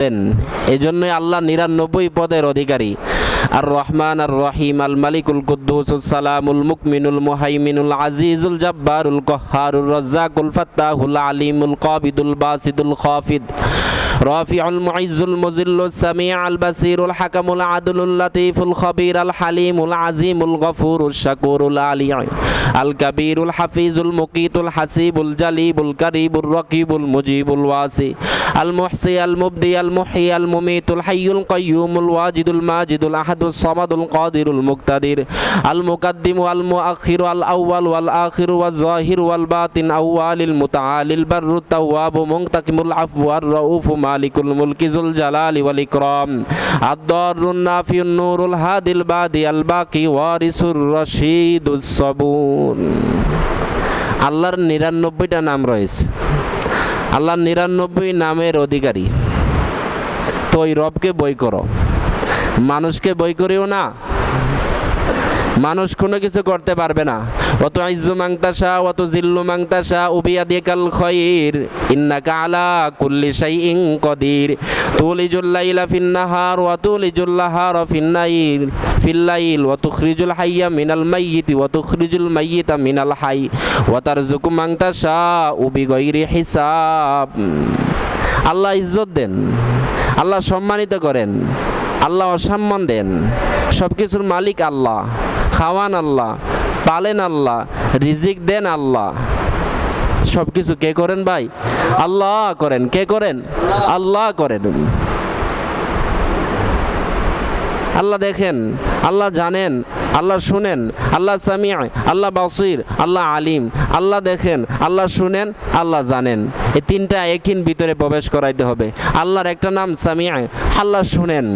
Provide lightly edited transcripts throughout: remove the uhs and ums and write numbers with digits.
এই জন্যই আল্লাহ ৯৯ পদের অধিকারী। আর রহমান আর রহিম, আল মালিকুল কুদ্দুসুস সালামুল মুকমিনুল মুহাইমিনুল আজিজুল জাব্বারুল কহ্হারুর রাজ্জাকুল ফাত্তাহুল আলিমুল কাবিদুল বাসিদুল খাফিদ রাফিউল মুইজ্জুল মুজিল্লুস সামিউল বাসিরুল হাকামুল আদলুল লাতীফুল খবীর আল হালিমুল আজিমুল গফুরুশ শাকুরুল আলী আল কাবীরুল হাফিজুল মুকিতুল হাসিবুল জালিবুল কারীবুর রাকিবুল মুজিবুল ওয়াসি আল মুহসি আল মুবদি আল মুহয়ি আল মুমীতুল হাইয়ুল কাইয়্যুমুল ওয়াজিদুল মাজিদুল আহাদুস সামাদুল কাদিরুল মুকতাদির আল মুকাদ্দিমু আল মুআখিরু আল আউয়াল ওয়াল আখিরু ওয়াজ যাহিরু ওয়াল বাতিন আউয়ালিল মুতাআলিল বাররুত তাওয়াবু মুনতাকিমুল আফু আর রাউফু মালিকুল মুলকি যুল জালালি ওয়াল ইকরাম আদ-দাররুন নাফিউন নূরুল হাদিল বাদি আল বাকি ওয়ারিসুর রশিদুস সাবুন। আল্লাহর ৯৯টা নাম রয়েছে, আল্লাহর ৯৯ নামের অধিকারী। তো ওই রবকে বই করো, মানুষকে বই করিও না। মানুষ কোনো কিছু করতে পারবে না। অত ইজ্জু মাংতাসা অত জিল্লু মাংতাসা উবিয়াদিকাল খায়র ইন্নাকা আলা কুল্লি শাইইন কদির তুলিজুল লাইলা ফিন নাহার ওয়া তুলিজুল নাহারা ফিল লাইল ওয়া তুখরিজুল হাইয়া মিনাল মাইয়িতি ওয়া তুখরিজুল মাইয়িতা মিনাল হাই ওয়া তারযুকু মাংতাসা বিগাইরি হিসাব। আল্লাহ ইজ্জত দেন, আল্লাহ সম্মানিত করেন, আল্লাহ অসম্মান দেন। সব কিছুর মালিক আল্লাহ, খাওয়ান আল্লাহ, পালেন আল্লাহ, রিজিক দেন আল্লাহ। সব কিছু কে করেন ভাই? আল্লাহ করেন। কে করেন? আল্লাহ করেন। আল্লাহ দেখেন, আল্লাহ জানেন, আল্লাহ শুনেন, আল্লাহ সামিআ, আল্লাহ বাসির, আল্লাহ আলিম। আল্লাহ দেখেন, আল্লাহ শুনেন, আল্লাহ জানেন। এই তিনটা একই ভিতরে প্রবেশ করাইতে হবে। আল্লাহর একটা নাম সামিআ, আল্লাহ শুনেন।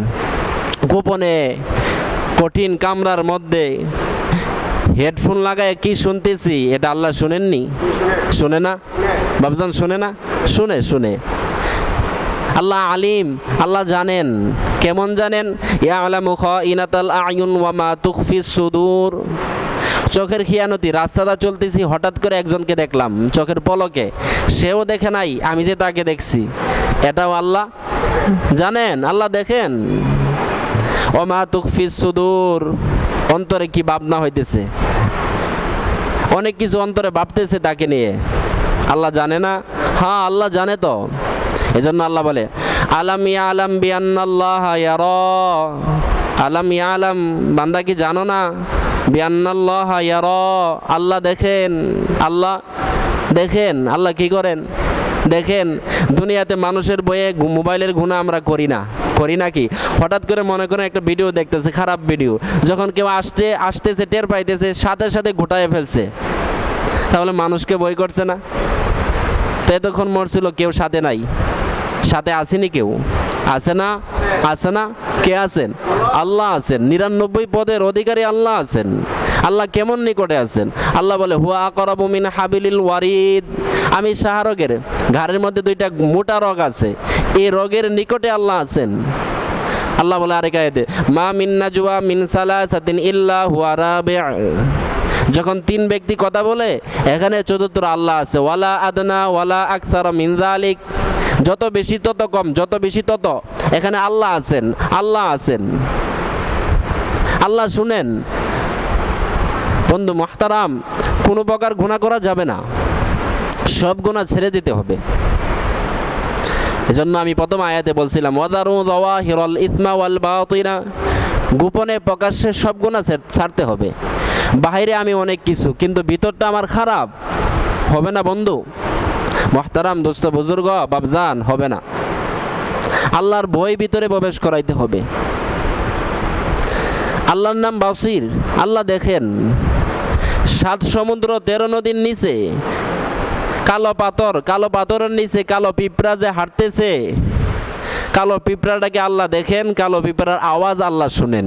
গোপনে কঠিন কামরার মধ্যে হেডফোন লাগায় কি শুনতেছি এটা আল্লাহ শুনেননি? শুনে না বাবজান? শুনে না? শুনে। আল্লাহ আলিম, আল্লাহ জানেন। কেমন জানেন? ইয়ালামু খাইনাতাল আয়ুন ওয়া মা তুখফিস সুদূর। চোখের খিয়ানতি, রাস্তাটা চলতেছি, হঠাৎ করে একজনকে দেখলাম চোখের পলকে, সেও দেখে নাই, আমি যে তাকে দেখছি, এটাও আল্লাহ জানেন, আল্লাহ দেখেন। ওয়া মা তুখফিস সুদূর, অন্তরে কি ভাবনা হইতেছে, অনেক কিছু অন্তরে ভাবতেছে তাকে নিয়ে, আল্লাহ জানে না? হ্যাঁ, আল্লাহ জানে তো। এজন্য আল্লাহ বলে আলাম ইয়ালাম বিআন্নাল্লাহা ইয়ারা। আলাম ইয়ালাম, বান্দা কি জানো না? বিআন্নাল্লাহা ইয়ারা, আল্লাহ দেখেন। আল্লাহ দেখেন। আল্লাহ কি করেন? দেখেন। দুনিয়াতে মানুষের বইয়ে মোবাইলের গুনাহ আমরা করি না কি? হঠাৎ করে মনে করেন একটা ভিডিও দেখতেছে, খারাপ ভিডিও, যখন কেউ আসতেছে টের পাইতেছে, সাথে সাথে ঘুটায় ফেলছে, তাহলে মানুষকে বই করছে না? তো এতক্ষণ মরছিল, কেউ সাথে নাই, সাথে আসেনি কেউ? আছে না? আছে না? কে আছেন? আল্লাহ আছেন। ৯৯ পদের অধিকারী আল্লাহ আছেন। আল্লাহ কেমন নিকটে আছেন? আল্লাহ বলে হুয়া আকরাবু মিন হাবিলিল ওয়ারিদ। আমি শাহরগের ঘাড়ের মধ্যে 2টা মোটা রগ আছে, এই রগের নিকটে আল্লাহ আছেন। আল্লাহ বলে আরেক আয়াতে মা মিন নাজওয়া মিন সালাসাতিন ইল্লা হুয়া রাবি'উ। যখন 3 ব্যক্তি কথা বলে, এখানে চতুর্থ আল্লাহ আছে। ওয়ালা আদনা ওয়ালা আকসারা মিন যালিক। যত বেশি তত কম, যত বেশি তত, এখানে আল্লাহ আছেন। আল্লাহ আছেন, আল্লাহ শুনেন। বন্ধু মুহতারাম, কোনো প্রকার গুনাহ করা যাবে না, সব গুনাহ ছেড়ে দিতে হবে। এজন্য আমি প্রথম আয়াতে বলছিলাম ওয়াদারু যাওয়াহিরাল ইসমা ওয়াল বাতিনা, গোপনে প্রকাশ্যে সব গুনাহ ছাড়তে হবে। বাইরে আমি অনেক কিছু, কিন্তু ভিতরটা আমার খারাপ, হবে না বন্ধু মুহতারাম, দোস্ত, বুজুর্গ, বাবজান, হবে না। আল্লাহর ভয় ভিতরে প্রবেশ করাইতে হবে। আল্লাহর নাম বাসির, আল্লাহ দেখেন। 7 সমুদ্র 13 নদীর নিচে কালো পাথরের নিচে কালো পিঁপড়া যে হাঁটতেছে, কালো পিঁপড়াটাকে আল্লাহ দেখেন, কালো পিঁপড়ার আওয়াজ আল্লাহ শুনেন।